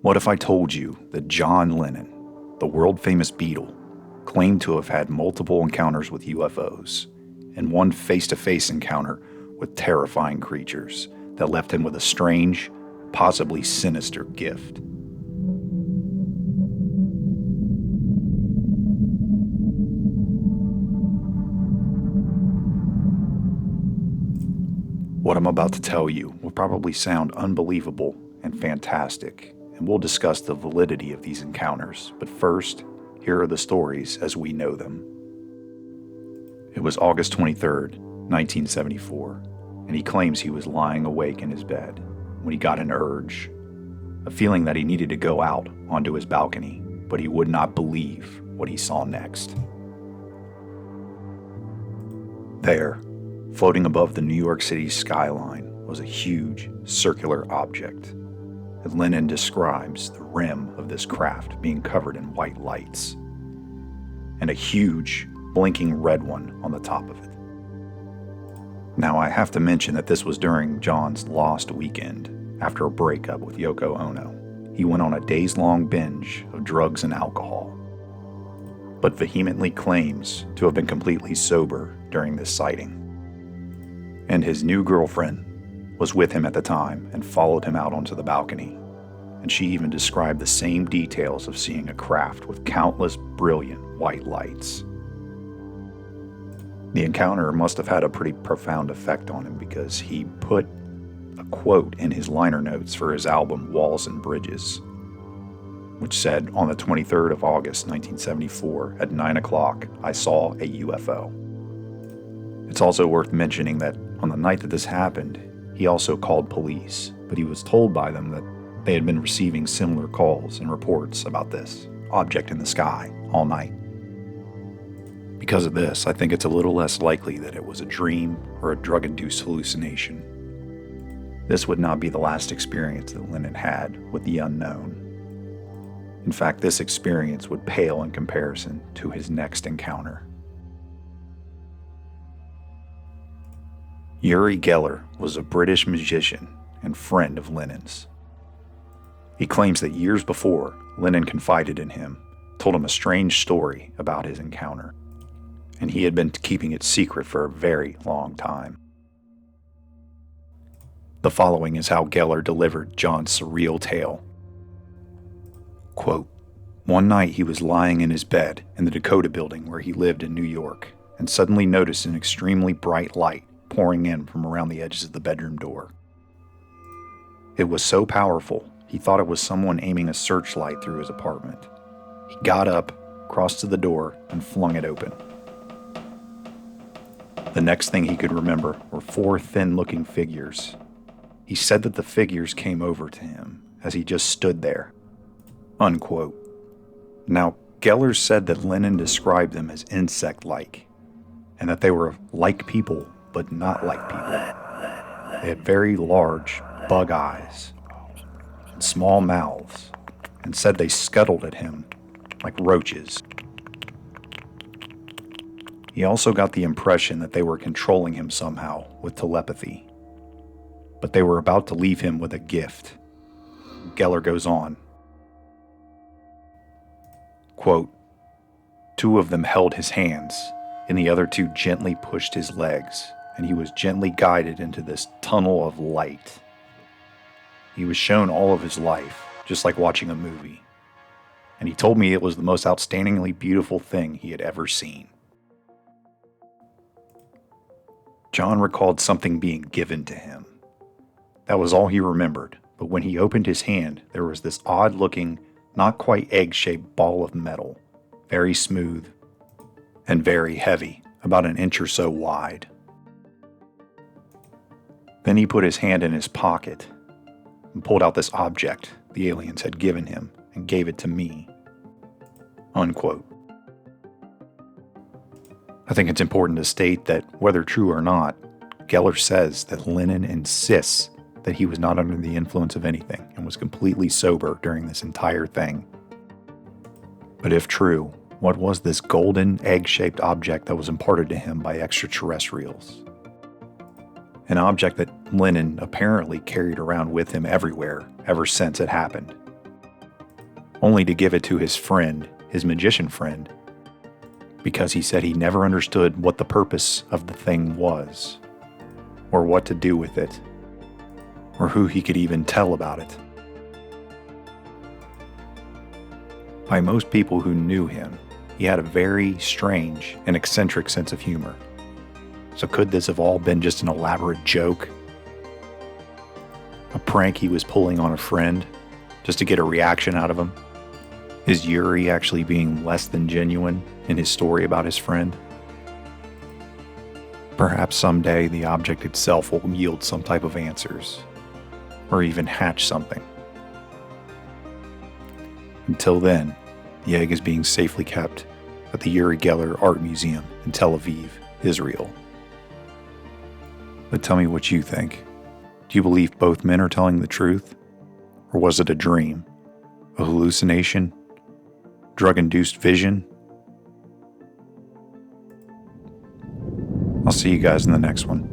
What if I told you that John Lennon, the world-famous Beatle, claimed to have had multiple encounters with UFOs and one face-to-face encounter with terrifying creatures that left him with a strange, possibly sinister gift? What I'm about to tell you will probably sound unbelievable and fantastic, and we'll discuss the validity of these encounters. But first, here are the stories as we know them. It was August 23rd, 1974, and he claims he was lying awake in his bed when he got an urge, a feeling that he needed to go out onto his balcony, but he would not believe what he saw next. There, floating above the New York City skyline, was a huge circular object. And Lennon describes the rim of this craft being covered in white lights, and a huge, blinking red one on the top of it. Now, I have to mention that this was during John's lost weekend after a breakup with Yoko Ono. He went on a days-long binge of drugs and alcohol, but vehemently claims to have been completely sober during this sighting. And his new girlfriend was with him at the time and followed him out onto the balcony. And she even described the same details of seeing a craft with countless brilliant white lights. The encounter must have had a pretty profound effect on him, because he put a quote in his liner notes for his album Walls and Bridges, which said, "On the 23rd of August, 1974, at 9 o'clock, I saw a UFO." It's also worth mentioning that on the night that this happened, he also called police, but he was told by them that they had been receiving similar calls and reports about this object in the sky all night. Because of this, I think it's a little less likely that it was a dream or a drug-induced hallucination. This would not be the last experience that Lennon had with the unknown. In fact, this experience would pale in comparison to his next encounter. Uri Geller was a British musician and friend of Lennon's. He claims that years before, Lennon confided in him, told him a strange story about his encounter, and he had been keeping it secret for a very long time. The following is how Geller delivered John's surreal tale. Quote, "One night he was lying in his bed in the Dakota building where he lived in New York, and suddenly noticed an extremely bright light pouring in from around the edges of the bedroom door. It was so powerful, he thought it was someone aiming a searchlight through his apartment. He got up, crossed to the door, and flung it open. The next thing he could remember were 4 thin-looking figures. He said that the figures came over to him as he just stood there." Unquote. Now, Geller said that Lennon described them as insect-like, and that they were like people, but not like people. They had very large bug eyes and small mouths, and said they scuttled at him like roaches. He also got the impression that they were controlling him somehow with telepathy, but they were about to leave him with a gift. Geller goes on, quote, "2 of them held his hands, and the other 2 gently pushed his legs, and he was gently guided into this tunnel of light. He was shown all of his life, just like watching a movie. And he told me it was the most outstandingly beautiful thing he had ever seen." John recalled something being given to him. That was all he remembered, but when he opened his hand, there was this odd-looking, not quite egg-shaped ball of metal, very smooth and very heavy, about an inch or so wide. Then he put his hand in his pocket and pulled out this object the aliens had given him and gave it to me. Unquote. I think it's important to state that, whether true or not, Geller says that Lennon insists that he was not under the influence of anything and was completely sober during this entire thing. But if true, what was this golden egg-shaped object that was imparted to him by extraterrestrials? An object that Lennon apparently carried around with him everywhere ever since it happened. only to give it to his friend, his magician friend, because he said he never understood what the purpose of the thing was, or what to do with it, or who he could even tell about it. By most people who knew him, he had a very strange and eccentric sense of humor. So could this have all been just an elaborate joke? A prank he was pulling on a friend, just to get a reaction out of him? Is Yuri actually being less than genuine in his story about his friend? Perhaps someday the object itself will yield some type of answers, or even hatch something. Until then, the egg is being safely kept at the Uri Geller Art Museum in Tel Aviv, Israel. But tell me what you think. Do you believe both men are telling the truth? Or was it a dream? A hallucination? Drug-induced vision? I'll see you guys in the next one.